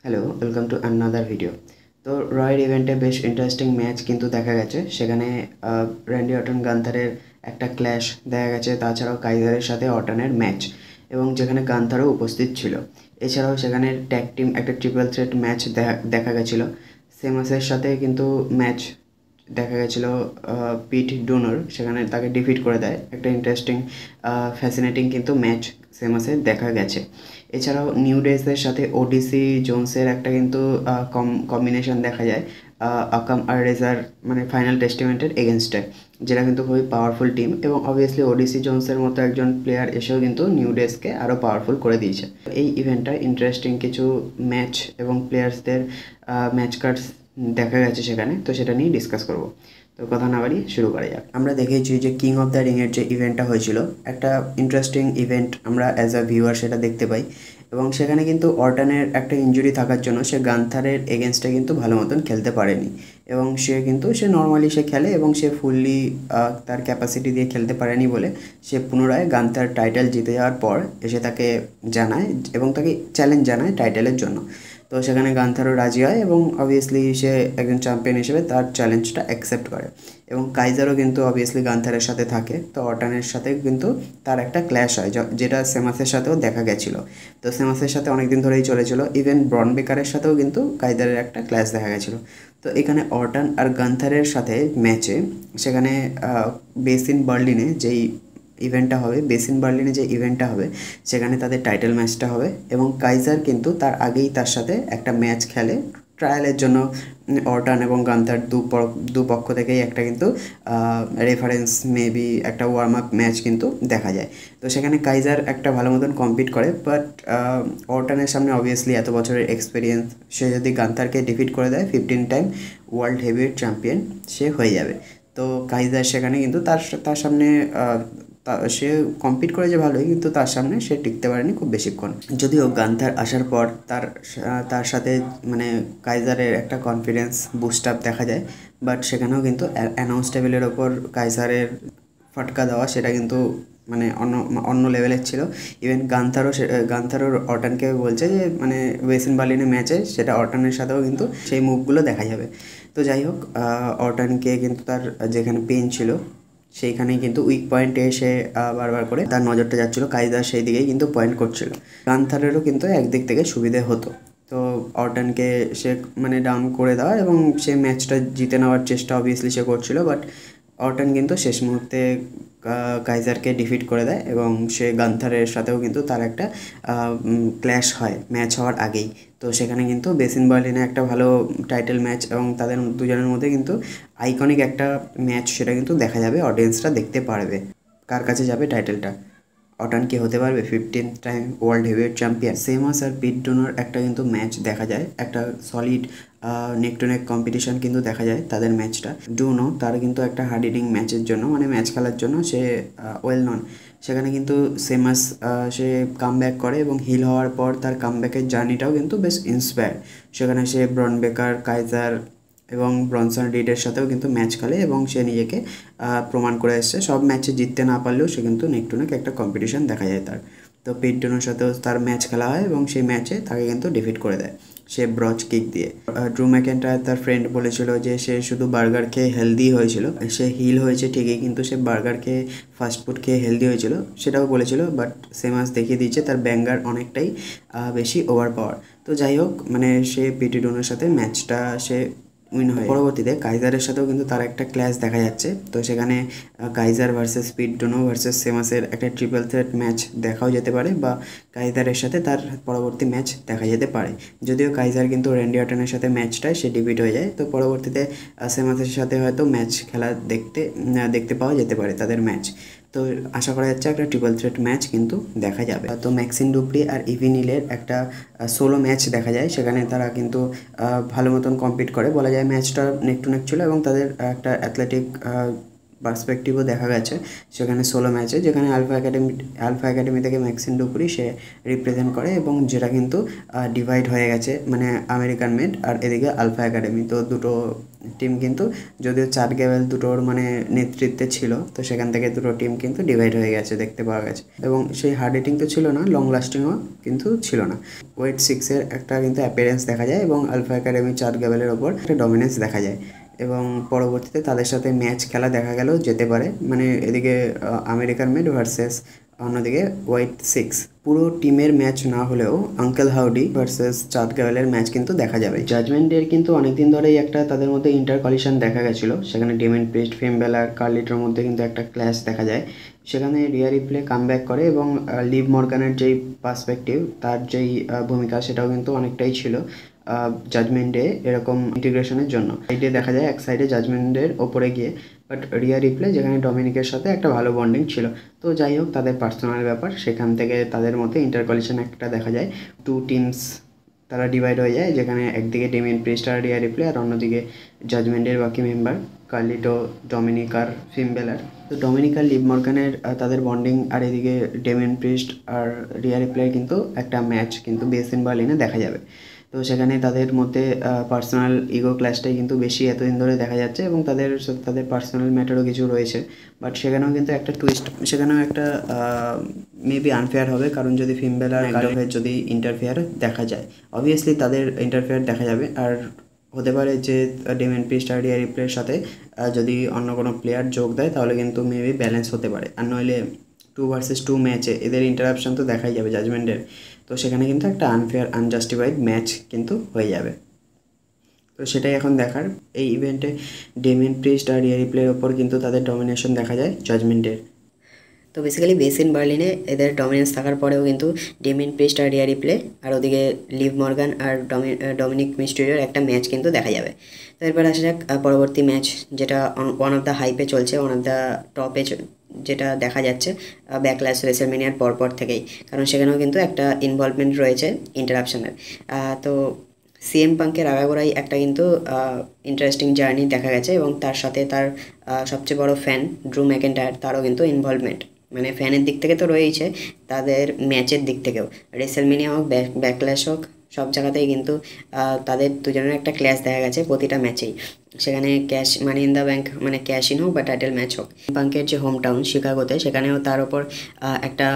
Hello, welcome to another video. তো royal ইভেন্টে বেশ ইন্টারেস্টিং ম্যাচ কিন্তু দেখা গেছে। সেখানে র্যান্ডি অর্টন গান্থারের একটা ক্ল্যাশ দেখা গেছে, তাছাড়াও কাইজারের সাথে অর্টনের ম্যাচ, এবং যেখানে গান্থারও উপস্থিত ছিল। এছাড়াও সেখানে ট্যাগ টিম একটা ট্রিপল থ্রেট ম্যাচ দেখা গেছিলো। সেমাসের সাথে কিন্তু ম্যাচ দেখা গেছিলো। পিট ডোনার সেখানে তাকে ডিফিট করে দেয়। একটা ইন্টারেস্টিং ফ্যাসিনেটিং কিন্তু ম্যাচ সেমাসে দেখা গেছে। এছাড়াও নিউ ডেজের সাথে ওডিসি জোনসের একটা কিন্তু কম্বিনেশন দেখা যায় আকাম আর রেজার, মানে ফাইনাল টেস্টিমেন্টের এগেনস্টে, যেটা কিন্তু খুবই পাওয়ারফুল টিম। এবং অবভিয়াসলি ওডিসি জোনসের মতো একজন প্লেয়ার এসেও কিন্তু নিউ ডেজকে আরও পাওয়ারফুল করে দিয়েছে। এই ইভেন্টটা ইন্টারেস্টিং কিছু ম্যাচ এবং প্লেয়ার্সদের ম্যাচ কার্ডস দেখা গেছে সেখানে, তো সেটা নিয়ে ডিসকাস করব। তো কথা না বাড়িয়ে শুরু করা যাক। আমরা দেখেছি যে কিং অফ দ্য রিংয়ের যে ইভেন্টটা হয়েছিল, একটা ইন্টারেস্টিং ইভেন্ট আমরা অ্যাজ আ ভিউয়ার সেটা দেখতে পাই। এবং সেখানে কিন্তু অর্টনের একটা ইনজুরি থাকার জন্য সে গান্থারের এগেনস্টে কিন্তু ভালো মতন খেলতে পারেনি। এবং সে নর্মালি খেলে, এবং সে ফুললি তার ক্যাপাসিটি দিয়ে খেলতে পারেনি বলে সে পুনরায় গান্থার টাইটেল জিতে যাওয়ার পর এসে তাকে জানায় এবং তাকে চ্যালেঞ্জ জানায় টাইটেলের জন্য। তো সেখানে গান্থারও রাজি হয় এবং অবভিয়াসলি সে একজন চ্যাম্পিয়ন হিসেবে তার চ্যালেঞ্জটা অ্যাকসেপ্ট করে। এবং কাইজারও কিন্তু অবভিয়াসলি গান্থারের সাথে থাকে। তো অর্টনের সাথে কিন্তু তার একটা ক্ল্যাশ হয়, যেটা সেমাসের সাথেও দেখা গেছিলো। তো সেমাসের সাথে অনেক দিন ধরেই চলেছিল। ইভেন ব্রন বেকারের সাথেও কিন্তু কাইজারের একটা ক্ল্যাশ দেখা গেছিলো। তো এখানে অর্টন আর গান্থারের সাথে ম্যাচে সেখানে বেসিন বার্লিনে যে ইভেন্টটা হবে সেখানে তাদের টাইটেল ম্যাচটা হবে। এবং কাইজার কিন্তু তার আগেই তার সাথে একটা ম্যাচ খেলে ট্রায়ালের জন্য। অর্টন এবং গান্থার দু পক্ষ থেকেই একটা কিন্তু রেফারেন্স মেবি একটা ওয়ার্ম আপ ম্যাচ কিন্তু দেখা যায়। তো সেখানে কাইজার একটা ভালো মতন কম্পিট করে, বাট অর্টনের সামনে অবভিয়াসলি এত বছরের এক্সপিরিয়েন্স, সে যদি গান্থারকে ডিফিট করে দেয় 15 টাইম ওয়ার্ল্ড হেভিওয়েট চ্যাম্পিয়ন সে হয়ে যাবে। তো কাইজার সেখানে কিন্তু তার সামনে সে কম্পিট করেছে ভালোই, কিন্তু তার সামনে সে টিকতে পারেনি খুব বেশিক্ষণ। যদিও গান্থার আসার পর তার সাথে মানে কাইজারের একটা কনফিডেন্স বুস্ট আপ দেখা যায়, বাট সেখানেও কিন্তু অ্যানাউন্স টেবিলের ওপর কাইজারের ফটকা দেওয়া সেটা কিন্তু মানে অন্য লেভেলের ছিল। ইভেন গান্থারও অর্টনকে বলছে যে মানে বেসিন বার্লিনের ম্যাচে সেটা অর্টনের সাথেও কিন্তু সেই মুভগুলো দেখা যাবে। তো যাই হোক, অর্টনকে কিন্তু তার যেখানে পেন ছিল সেইখানেই কিন্তু উইক পয়েন্টে এসে বারবার করে তার নজরটা যাচ্ছিলো, কাইজার সেই দিকেই কিন্তু পয়েন্ট করছিল। গান্থারেরও কিন্তু একদিক থেকে সুবিধে হতো। তো অর্টনকে সে মানে ডাউন করে দেওয়া এবং সে ম্যাচটা জিতে নেওয়ার চেষ্টা অবভিয়াসলি সে করছিল, বাট অর্টন কিন্তু শেষ মুহূর্তে কাইজারকে ডিফিট করে দেয় এবং সে গান্থারের সাথেও কিন্তু তার একটা ক্ল্যাশ হয় ম্যাচ হওয়ার আগেই। তো সেখানে কিন্তু বেসিন বার্লিনে একটা ভালো টাইটেল ম্যাচ এবং তাদের দুজনের মধ্যে কিন্তু আইকনিক একটা ম্যাচ, সেটা কিন্তু দেখা যাবে, অডিয়েন্সরা দেখতে পারবে। কার কাছে যাবে টাইটেলটা? অর্টন কি হতে পারবে 15 time world heavyweight champion? Sheamus আর পিট ডোনার একটা কিন্তু ম্যাচ দেখা যায়, একটা solid neck to neck competition কিন্তু দেখা যায় তাদের ম্যাচটা। ডুনো তার কিন্তু একটা হার্ড হিটিং ম্যাচের জন্য, মানে ম্যাচ খেলার জন্য সে ওয়েল নন। সেখানে কিন্তু সেমাস সে কামব্যাক করে এবং হিল হওয়ার পর তার কামব্যাকের জার্নিটাও কিন্তু বেশ ইন্সপায়ার। সেখানে সে ব্রন বেকার, কাইজার এবং ব্রনসন রিডের সাথেও কিন্তু ম্যাচ খেলে এবং সে নিজেকে প্রমাণ করে এসছে। সব ম্যাচে জিততে না পারলেও সে কিন্তু নেক টু নেক একটা কম্পিটিশন দেখা যায় তার। তো পিট ডোনার সাথেও তার ম্যাচ খেলা হয় এবং সেই ম্যাচে তাকে কিন্তু ডিফিট করে দেয় সে ব্রজ কিক দিয়ে। ড্রু ম্যাকেন্টায়ার তার ফ্রেন্ড বলেছিল যে সে শুধু বার্গার খেয়ে হেলদি হয়েছিল, সে হিল হয়েছে ঠিকই কিন্তু সে বার্গার খেয়ে ফাস্টফুড খেয়ে হেলদি হয়েছিল সেটাও বলেছিল, বাট সেমাস দেখিয়ে দিয়েছে তার ব্যাঙ্গার অনেকটাই বেশি ওভার পাওয়ার। তো যাই হোক, মানে সে পিটি ডোনার সাথে ম্যাচটা সে উইন হয়। পরবর্তীতে কাইজারের সাথেও কিন্তু তার একটা ক্ল্যাশ দেখা যাচ্ছে। তো সেখানে কাইজার ভার্সেস পিট ডোনো ভার্সেস সেমাসের একটা ট্রিপল থ্রেট ম্যাচ দেখাও যেতে পারে, বা কাইজারের সাথে তার পরবর্তী ম্যাচ দেখা যেতে পারে। যদিও কাইজার কিন্তু র্যান্ডি অর্টনের সাথে ম্যাচটায় সে ডিফিট হয়ে যায়। তো পরবর্তীতে সেমাসের সাথে হয়তো ম্যাচ খেলা দেখতে পাওয়া যেতে পারে তাদের ম্যাচ। তো আশা করা যাচ্ছে একটা ট্রিপল থ্রেট ম্যাচ কিন্তু দেখা যাবে। তো ম্যাক্সিন ডুপ্রি আর ইভি নিলের একটা সোলো ম্যাচ দেখা যায়, সেখানে তারা কিন্তু ভালো মতন কম্পিট করে বলা যায়। ম্যাচটা নেক টু নেক ছিল এবং তাদের একটা অ্যাথলেটিক পার্সপেক্টিভও দেখা গেছে সেখানে সোলো ম্যাচে, যেখানে আলফা একাডেমি থেকে ম্যাক্সিন ডুপ্রি সে রিপ্রেজেন্ট করে এবং যেটা কিন্তু ডিভাইড হয়ে গেছে, মানে আমেরিকান মেড আর এদিকে আলফা একাডেমি। তো দুটো টিম কিন্তু যদিও চাড গ্যাবেল দুটোর মানে নেতৃত্বে ছিল, তো সেখান থেকে দুটো টিম কিন্তু ডিভাইড হয়ে গেছে দেখতে পাওয়া গেছে। এবং সেই হার্ড হিটিং তো ছিল না, লং লাস্টিংও কিন্তু ছিল না। ওয়েট 6-এর একটা কিন্তু অ্যাপিয়ারেন্স দেখা যায় এবং আলফা একাডেমি চাড গ্যাবেলের ওপর একটা ডমিনেন্স দেখা যায় এবং পরবর্তীতে তাদের সাথে ম্যাচ খেলা দেখা গেল যেতে পারে, মানে এদিকে আমেরিকান মেড ভার্সেস অন্যদিকে হোয়াইট 6। পুরো টিমের ম্যাচ না হলেও আঙ্কেল হাউডি ভার্সেস চাড গ্যাবেলের ম্যাচ কিন্তু দেখা যাবে। জাজমেন্ট ডের কিন্তু অনেকদিন ধরেই একটা তাদের মধ্যে ইন্টার কলিশন দেখা গেছিলো, সেখানে ডেমিয়ান প্রিস্ট, ফিন বেলার, কার্লিটোর মধ্যে কিন্তু একটা ক্ল্যাশ দেখা যায়। সেখানে রিয়া রিপ্লে কামব্যাক করে এবং লিভ মর্গানের যেই পার্সপেক্টিভ, তার যেই ভূমিকা, সেটাও কিন্তু অনেকটাই ছিল জাজমেন্টে এরকম ইন্টিগ্রেশনের জন্য। সাইডে দেখা যায় এক সাইডে জাজমেন্টের ওপরে গিয়ে, বাট রিয়া রিপ্লে যেখানে ডমিনিকের সাথে একটা ভালো বন্ডিং ছিল। তো যাই হোক, তাদের পার্সোনাল ব্যাপার, সেখান থেকে তাদের মধ্যে ইন্টারকলিশন একটা দেখা যায়। টু টিমস তারা ডিভাইড হয়ে যায়, যেখানে একদিকে ডেমিয়ান প্রিস্ট আর রিয়া রিপ্লে, আর অন্যদিকে জাজমেন্টের বাকি মেম্বার কার্লিটো, ডমিনিক আর ফিন বেলার। তো ডমিনিক আর লিভ মর্গানের তাদের বন্ডিং, আর এদিকে ডেমিয়ান প্রিস্ট আর রিয়া রিপ্লের কিন্তু একটা ম্যাচ কিন্তু বেসিন বার্লিনে দেখা যাবে। তো সেখানে তাদের মধ্যে পার্সোনাল ইগো ক্ল্যাশটাই কিন্তু বেশি এতদিন ধরে দেখা যাচ্ছে এবং তাদের পার্সোনাল ম্যাটারও কিছু রয়েছে। বাট সেখানেও কিন্তু একটা টুইস্ট, সেখানেও একটা মেবি আনফেয়ার হবে, কারণ যদি ফিমেল আর গার্লফ্রেন্ড যদি ইন্টারফেয়ার দেখা যায়, অবভিয়াসলি তাদের ইন্টারফেয়ার দেখা যাবে। আর হতে পারে যে ডেমিয়ান প্রিস্ট আর রিয়া রিপ্লের সাথে যদি অন্য কোনো প্লেয়ার যোগ দেয়, তাহলে কিন্তু মেবি ব্যালেন্স হতে পারে। আর নইলে 2 ভার্সেস 2 ম্যাচে এদের ইন্টারাপশন তো দেখাই যাবে জাজমেন্টের, তো সেখানে কিন্তু একটা আনফেয়ার, আনজাস্টিফাইড ম্যাচ কিন্তু হয়ে যাবে। তো সেটাই এখন দেখার। এই ইভেন্টে ডেমিয়ান প্রিস্ট আর রিয়া রিপ্লের ওপর কিন্তু তাদের ডমিনেশন দেখা যায় জাজমেন্টের। তো বেসিক্যালি বেসিন বার্লিনে এদের ডমিনেন্স থাকার পরেও কিন্তু ডেমিয়ান প্রিস্ট আর রিয়া রিপ্লে আর ওদিকে লিভ মর্গান আর ডমিনিক মিস্টেরিওর একটা ম্যাচ কিন্তু দেখা যাবে। তো এরপর আসা যাক পরবর্তী ম্যাচ, যেটা ওয়ান অফ দ্য হাইপে চলছে, ওয়ান অফ দ্য টপে যেটা দেখা যাচ্ছে ব্যাকল্যাশ রেসলম্যানিয়ার পরপর থেকেই, কারণ সেখানেও কিন্তু একটা ইনভলভমেন্ট রয়েছে ইন্টারাপশনের। তো সিএম পাঙ্কের আগাগোড়াই একটা কিন্তু ইন্টারেস্টিং জার্নি দেখা গেছে এবং তার সাথে তার সবচেয়ে বড় ফ্যান ড্রু ম্যাকেন্টায়ার, তারও কিন্তু ইনভলভমেন্ট, মানে ফ্যানের দিক থেকে তো রয়েইছে, তাদের ম্যাচের দিক থেকেও রেসলম্যানিয়া হোক, ব্যাকল্যাশ হোক, সব জায়গাতেই কিন্তু তাদের দুজনের একটা ক্ল্যাশ দেখা গেছে প্রতিটা ম্যাচেই। সেখানে cash money in the bank, মানে ক্যাশ ইন হোক বা টাইটেল ম্যাচ হোক, পাঙ্কের যে হোম টাউন শিকাগোতে, সেখানেও তার ওপর একটা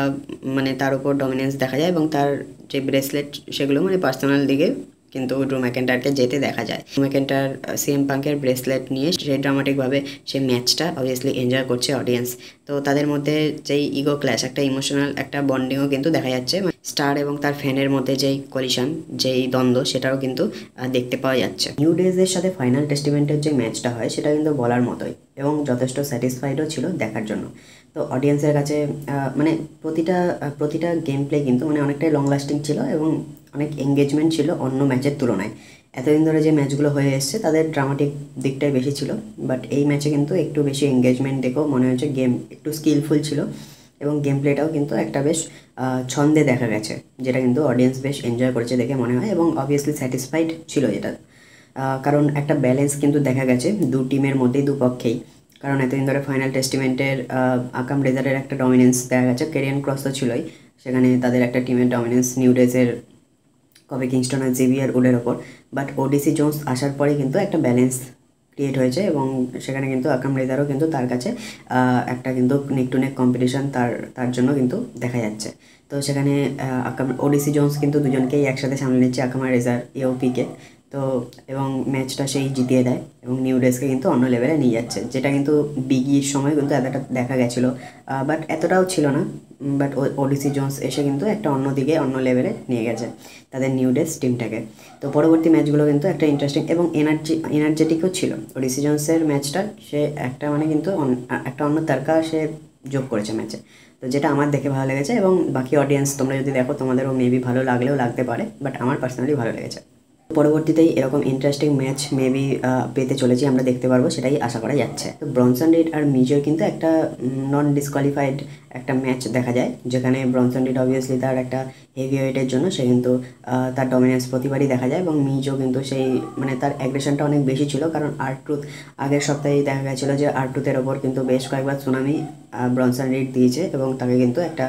মানে তার উপর ডমিনেন্স দেখা যায় এবং তার যে ব্রেসলেট সেগুলো মানে পার্সোনাল দিকে কিন্তু ড্রু ম্যাকেন্টায়ারকে যেতে দেখা যায়। ড্রু ম্যাকেন্টায়ার সিএম পাঙ্কের ব্রেসলেট নিয়ে সেই ড্রামাটিকভাবে সেই ম্যাচটা অবভিয়াসলি এনজয় করছে অডিয়েন্স। তো তাদের মধ্যে যেই ইগো ক্ল্যাশ, একটা ইমোশনাল একটা বন্ডিংও কিন্তু দেখা যাচ্ছে, স্টার এবং তার ফ্যানের মধ্যে যেই কলিশন, যেই দ্বন্দ্ব, সেটাও কিন্তু দেখতে পাওয়া যাচ্ছে। নিউ ডেজের সাথে ফাইনাল টেস্টিমেন্টের যে ম্যাচটা হয়, সেটা কিন্তু বলার মতোই এবং যথেষ্ট স্যাটিসফাইডও ছিল দেখার জন্য। তো অডিয়েন্সের কাছে মানে প্রতিটা গেম প্লে কিন্তু মানে অনেকটাই লং লাস্টিং ছিল এবং অনেক এঙ্গেজমেন্ট ছিল অন্য ম্যাচের তুলনায়। এতদিন ধরে যে ম্যাচগুলো হয়ে এসছে তাদের ড্রামাটিক দিকটাই বেশি ছিল, বাট এই ম্যাচে কিন্তু একটু বেশি এঙ্গেজমেন্ট দেখেও মনে হয়েছে গেম একটু স্কিলফুল ছিল এবং গেম প্লেটাও কিন্তু একটা বেশ ছন্দে দেখা গেছে, যেটা কিন্তু অডিয়েন্স বেশ এনজয় করেছে দেখে মনে হয় এবং অবভিয়াসলি স্যাটিসফাইড ছিল এটা, কারণ একটা ব্যালেন্স কিন্তু দেখা গেছে দু টিমের মধ্যেই, দুপক্ষেই। কারণ এতদিন ধরে ফাইনাল টেস্টিমেন্টের আকাম রেজারের একটা ডমিনেন্স দেখা গেছে, কেরিয়ান ক্রস তো ছিলই, সেখানে তাদের একটা টিমের ডমিনেন্স নিউ ডেজের কবে কিংস্টন আর জেভিয়ার উডের ওপর। বাট ওডিসি জোন্স আসার পরে কিন্তু একটা ব্যালেন্স ক্রিয়েট হয়েছে এবং সেখানে কিন্তু আকাম রেজারও কিন্তু তার কাছে একটা কিন্তু নেক টু নেক কম্পিটিশান তার জন্য কিন্তু দেখা যাচ্ছে। তো সেখানে ওডিসি জোন্স কিন্তু দুজনকেই একসাথে সামলে নিচ্ছে, আকাম আর রেজার এওপিকে। তো এবং ম্যাচটা সেই জিতিয়ে দেয় এবং নিউ ডেজকে কিন্তু অন্য লেভেলে নিয়ে যাচ্ছে, যেটা কিন্তু বিগির সময় কিন্তু এতটা দেখা গেছিলো, বাট এতটাও ছিল না। বাট ওডিসি জোন্স এসে কিন্তু একটা অন্য দিকে, অন্য লেভেলে নিয়ে গেছে তাদের নিউ ডেজ টিমটাকে। তো পরবর্তী ম্যাচগুলো কিন্তু একটা ইন্টারেস্টিং এবং এনার্জেটিকও ছিল। ওডিসি জোন্সের ম্যাচটা সে একটা মানে কিন্তু একটা অন্য তারকা সে যোগ করেছে ম্যাচে, তো যেটা আমার দেখে ভালো লেগেছে এবং বাকি অডিয়েন্স তোমরা যদি দেখো তোমাদেরও মেবি ভালো লাগলেও লাগতে পারে, বাট আমার পার্সোনালি ভালো লেগেছে। পরবর্তীতেই এরকম ইন্টারেস্টিং ম্যাচ মেবি পেতে চলেছি, আমরা দেখতে পারবো, সেটাই আশা করা যাচ্ছে। তো ব্রনসন রিড আর মিজোর কিন্তু একটা নন ডিসকোয়ালিফাইড একটা ম্যাচ দেখা যায়, যেখানে ব্রনসন রিড অবভিয়াসলি তার একটা হেভি ওয়েটের জন্য সে কিন্তু তার ডমিনেন্স প্রতিবারই দেখা যায় এবং মিজো কিন্তু সেই মানে তার অ্যাগ্রেশনটা অনেক বেশি ছিল, কারণ আর্ট্রুথ আগের সপ্তাহেই দেখা গেছিলো যে আর্ট্রুথের ওপর কিন্তু বেশ কয়েকবার সুনামি ব্রনসন রিড দিয়েছে এবং তাকে কিন্তু একটা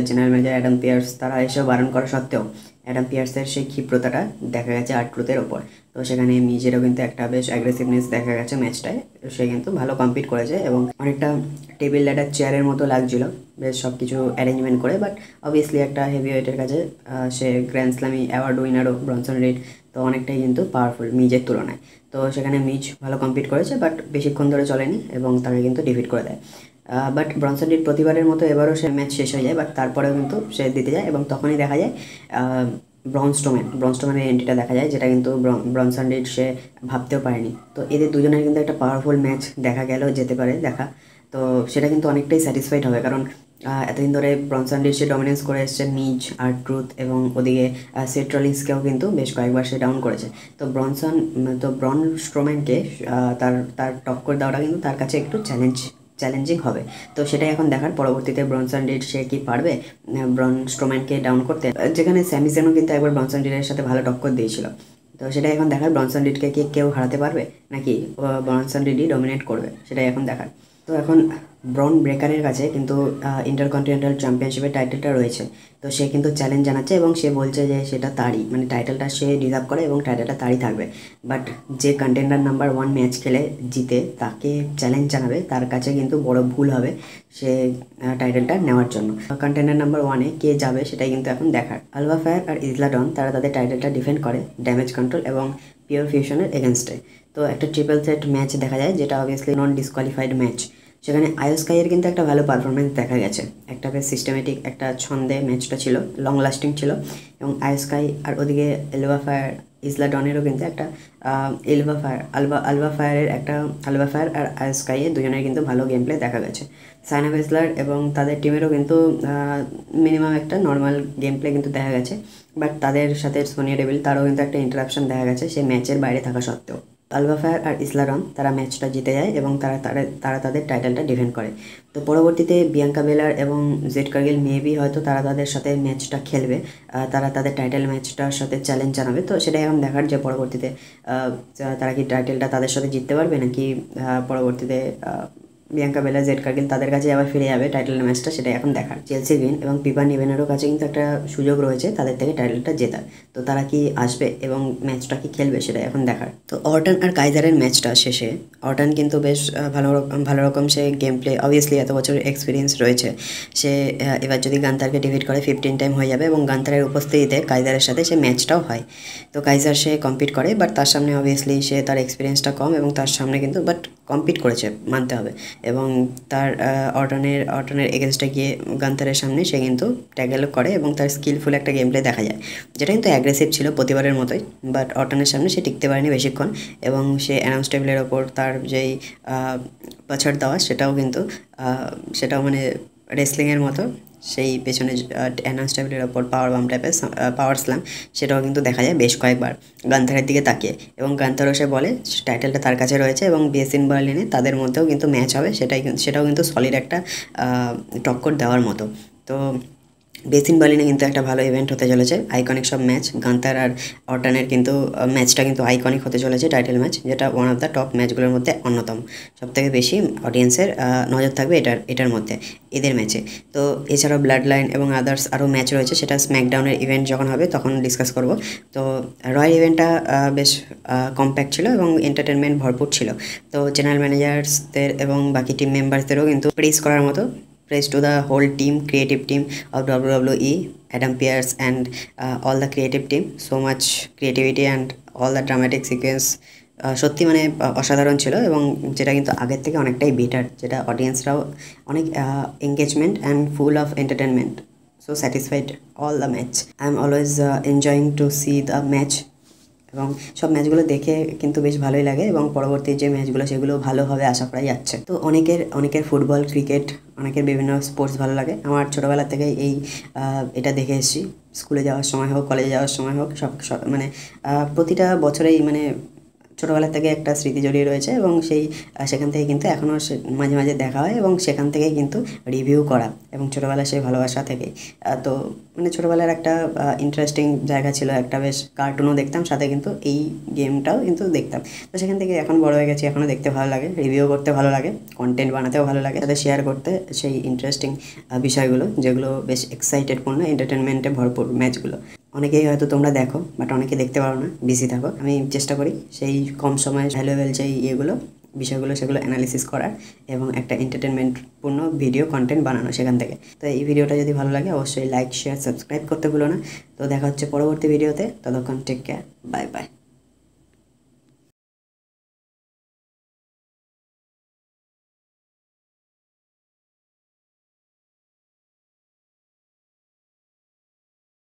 জেনারেল ম্যানেজার অ্যাডাম পিয়ার্স তারা এসেও বারণ করা সত্ত্বেও অ্যাডাম পিয়ার্সের সেই ক্ষিপ্রতাটা দেখা গেছে আর্ট্রুথের ওপর। তো সেখানে মিজেরও কিন্তু একটা বেশ অ্যাগ্রেসিভনেস দেখা গেছে ম্যাচটায়। সে কিন্তু ভালো কম্পিট করেছে এবং অনেকটা টেবিল ল্যাডার চেয়ারের মতো লাগছিল বেশ সব কিছু অ্যারেঞ্জমেন্ট করে। বাট অবভিয়াসলি একটা হেভি ওয়েটের কাছে সে গ্র্যান্ড স্ল্যামি অ্যাওয়ার্ড উইনারও ব্রনসন রিড, তো অনেকটাই কিন্তু পাওয়ারফুল মিজের তুলনায়। তো সেখানে মিজ ভালো কম্পিট করেছে, বাট বেশিক্ষণ ধরে চলেনি এবং তাকে কিন্তু ডিফিট করে দেয়। বাট ব্রনসন রিড প্রতিবারের মতো এবারও সে ম্যাচ শেষ হয়ে যায়, বাট তারপরেও কিন্তু সে দিতে যায় এবং তখনই দেখা যায় ব্রনস্টোম্যানের এন্ট্রিটা দেখা যায়, যেটা কিন্তু ব্রনসন রিড সে ভাবতেও পারেনি। তো এদের দুজনের কিন্তু একটা পাওয়ারফুল ম্যাচ দেখা গেল, যেতে পারে দেখা। তো সেটা কিন্তু অনেকটাই স্যাটিসফাইড হবে, কারণ এতদিন ধরে ব্রনসন রিড সে ডমিনেন্স করে এসছে মিজ, আর্ট্রুথ এবং ওদিকে সেথ রলিন্সকেও কিন্তু বেশ কয়েকবার সে ডাউন করেছে। তো ব্রন স্ট্রোম্যানকে তার তার টক্কর দেওয়াটা কিন্তু তার কাছে একটু চ্যালেঞ্জিং হবে। তো সেটাই এখন দেখার, পরবর্তীতে ব্রনসন রিড সে কি পারবে ব্রন স্ট্রোম্যানকে ডাউন করতে, যেখানে স্যামি জেনও কিন্তু একবার ব্রনসন রিডের সাথে ভালো টক্কর দিয়েছিল। তো সেটাই এখন দেখার, ব্রনসন রিডকে কি কেউ হারাতে পারবে নাকি ব্রনসন রিডই ডমিনেট করবে, সেটাই এখন দেখার। তো এখন ব্রন ব্রেকারের কাছে কিন্তু ইন্টারকন্টিনেন্টাল চ্যাম্পিয়নশিপের টাইটেলটা রয়েছে। তো সে কিন্তু চ্যালেঞ্জ জানাচ্ছে এবং সে বলছে যে সেটা তারই, মানে টাইটেলটা সে ডিজার্ভ করে এবং টাইটেলটা তারই থাকবে। বাট যে কন্টেন্ডার নাম্বার 1 ম্যাচ খেলে জিতে তাকে চ্যালেঞ্জ জানাবে, তার কাছে কিন্তু বড় ভুল হবে সে টাইটেলটা নেওয়ার জন্য। কন্টেন্ডার নাম্বার 1-এ কে যাবে সেটাই কিন্তু এখন দেখার। আলবা ফায়ার আর ইজলা ডন তারা তাদের টাইটেলটা ডিফেন্ড করে ড্যামেজ কন্ট্রোল এবং পিওর ফিউশনের এগেনস্টে। তো একটা ট্রিপল থ্রেট ম্যাচ দেখা যায়, যেটা অবভিয়াসলি নন ডিসকোয়ালিফাইড ম্যাচ। সেখানে আয়োস্কাইয়ের কিন্তু একটা ভালো পারফরমেন্স দেখা গেছে, একটা বেশ সিস্টেমেটিক একটা ছন্দে ম্যাচটা ছিল, লং লাস্টিং ছিল। এবং আয়োস্কাই আর ওদিকে এলবা ফায়ার ইজলা ডনেরও কিন্তু একটা আলবা ফায়ার আর আয়োস্কাইয়ের দুজনের কিন্তু ভালো গেম প্লে দেখা গেছে। সাইনা বেসলার এবং তাদের টিমেরও কিন্তু মিনিমাম একটা নর্মাল গেম প্লে কিন্তু দেখা গেছে। বাট তাদের সাথে সোনিয়া ডেভিল তারও কিন্তু একটা ইন্টারাপশন দেখা গেছে সে ম্যাচের বাইরে থাকা সত্ত্বেও। আলবা ফায়ার আর ইজলা ডন তারা ম্যাচটা জিতে যায় এবং তারা তাদের টাইটেলটা ডিফেন্ড করে। তো পরবর্তীতে বিয়াঙ্কা বেলার এবং জেড কার্গিল মেবি হয়তো তারা তাদের সাথে ম্যাচটা খেলবে, তারা তাদের টাইটেল ম্যাচটার সাথে চ্যালেঞ্জ জানাবে। তো সেটাই এখন দেখার যে পরবর্তীতে তারা কি টাইটেলটা তাদের সাথে জিততে পারবে নাকি পরবর্তীতে বিয়াঙ্কা বেলার জেড কার্গিল তাদের কাছে আবার ফিরে যাবে টাইটেল ম্যাচটা, সেটাই এখন দেখার। চেলসি গ্রিন এবং পিপার নিভেনেরও কাছে কিন্তু একটা সুযোগ রয়েছে তাদের থেকে টাইটেলটা জেতার। তো তারা কি আসবে এবং ম্যাচটা কি খেলবে সেটাই এখন দেখার। তো অর্টন আর কাইজারের ম্যাচটা শেষে অর্টন কিন্তু বেশ ভালো রকম সে গেম প্লে, অবভিয়াসলি এত বছরের এক্সপিরিয়েন্স রয়েছে সে, এবার যদি গান্তারকে ডিফিট করে 15 টাইম হয়ে যাবে এবং গান্তারের উপস্থিতিতে কাইজারের সাথে সে ম্যাচটাও হয়। তো কাইজার সে কম্পিট করে, বাট তার সামনে অবভিয়াসলি সে তার এক্সপিরিয়েন্সটা কম এবং তার সামনে কিন্তু বাট কম্পিট করেছে মানতে হবে। এবং তার অর্টনের এগেনস্টে গিয়ে গান্তারের সামনে সে কিন্তু ট্যাকেল করে এবং তার স্কিলফুল একটা গেম প্লে দেখা যায়, যেটা কিন্তু অ্যাগ্রেসিভ ছিল প্রতিবারের মতোই। বাট অর্টনের সামনে সে টিকতে পারেনি বেশিক্ষণ এবং সে অ্যানাউন্স টেবিলের ওপর তার যেই পাছাড় দেওয়া সেটাও মানে রেসলিংয়ের মতো সেই পেছনে অ্যানাউন্স টেবিলের ওপর পাওয়ার বাম টাইপের পাওয়ার স্ল্যাম, সেটাও কিন্তু দেখা যায় বেশ কয়েকবার গান্তারের দিকে তাকিয়ে। এবং গান্তারও সে বলে টাইটেলটা তার কাছে রয়েছে এবং বেসিন বার্লিনে তাদের মধ্যেও কিন্তু ম্যাচ হবে, সেটাও কিন্তু সলিড একটা টক্কর দেওয়ার মতো। তো বেসিন বার্লিনে কিন্তু একটা ভালো ইভেন্ট হতে চলেছে, আইকনিক সব ম্যাচ। গান্তার আর অর্টনের কিন্তু ম্যাচটা কিন্তু আইকনিক হতে চলেছে, টাইটেল ম্যাচ, যেটা ওয়ান অফ দ্য টপ ম্যাচগুলোর মধ্যে অন্যতম। সবথেকে বেশি অডিয়েন্সের নজর থাকবে এটার মধ্যে, এদের ম্যাচে। তো এছাড়াও ব্লাড লাইন এবং আদার্স আরও ম্যাচ রয়েছে, সেটা স্ম্যাকডাউনের ইভেন্ট যখন হবে তখন ডিসকাস করব। তো রয়্যাল ইভেন্টটা বেশ কম্প্যাক্ট ছিল এবং এন্টারটেনমেন্ট ভরপুর ছিল। তো জেনারেল ম্যানেজার্সদের এবং বাকি টিম মেম্বারসদেরও কিন্তু প্রেস করার মতো। Praise to the whole team, creative team of WWE, Adam Pearce and all the creative team. So much creativity and all the dramatic sequence সত্যি মানে অসাধারণ ছিল এবং যেটা কিন্তু আগের থেকে অনেকটাই বেটার, যেটা অডিয়েন্সরাও অনেক engagement and full of entertainment. So satisfied all the match. I am always enjoying to see the match এবং সব ম্যাচগুলো দেখে কিন্তু বেশ ভালোই লাগে এবং পরবর্তী যে ম্যাচগুলো সেগুলো ভালো হবে আশা করাই যাচ্ছে। তো অনেকের ফুটবল, ক্রিকেট, অনেকের বিভিন্ন স্পোর্টস ভালো লাগে। আমার ছোটোবেলা থেকে এটা দেখে এসেছি, স্কুলে যাওয়ার সময় হোক, কলেজে যাওয়ার সময় হোক, সব মানে প্রতিটা বছরেই মানে ছোটোবেলা থেকে একটা স্মৃতি জড়িয়ে রয়েছে এবং সেখান থেকে কিন্তু এখনও মাঝে মাঝে দেখা হয় এবং সেখান থেকে কিন্তু রিভিউ করা এবং ছোটোবেলার সেই ভালোবাসা থেকে। তো মানে ছোটোবেলার একটা ইন্টারেস্টিং জায়গা ছিল, একটা বেশ কার্টুনও দেখতাম সাথে কিন্তু এই গেমটাও কিন্তু দেখতাম। তো সেখান থেকে এখন বড় হয়ে গেছি, এখনও দেখতে ভালো লাগে, রিভিউ করতে ভালো লাগে, কন্টেন্ট বানাতেও ভালো লাগে, সাথে শেয়ার করতে সেই ইন্টারেস্টিং বিষয়গুলো যেগুলো বেশ এক্সাইটেডপূর্ণ, এন্টারটেনমেন্টে ভরপুর ম্যাচগুলো। অনেকেই হয়তো তোমরা দেখো, বাট অনেকে দেখতে পারো না, বিজি থাকো। আমি চেষ্টা করি সেই কম সময়ে ভ্যালুয়েবল যে বিষয়গুলো সেগুলো অ্যানালিসিস করার এবং একটা এন্টারটেনমেন্টপূর্ণ ভিডিও কন্টেন্ট বানানো সেখান থেকে। তো এই ভিডিওটা যদি ভালো লাগে অবশ্যই লাইক, শেয়ার, সাবস্ক্রাইব করতে ভুলো না। তো দেখা হচ্ছে পরবর্তী ভিডিওতে, ততক্ষণ টেক কেয়ার, বাই বাই।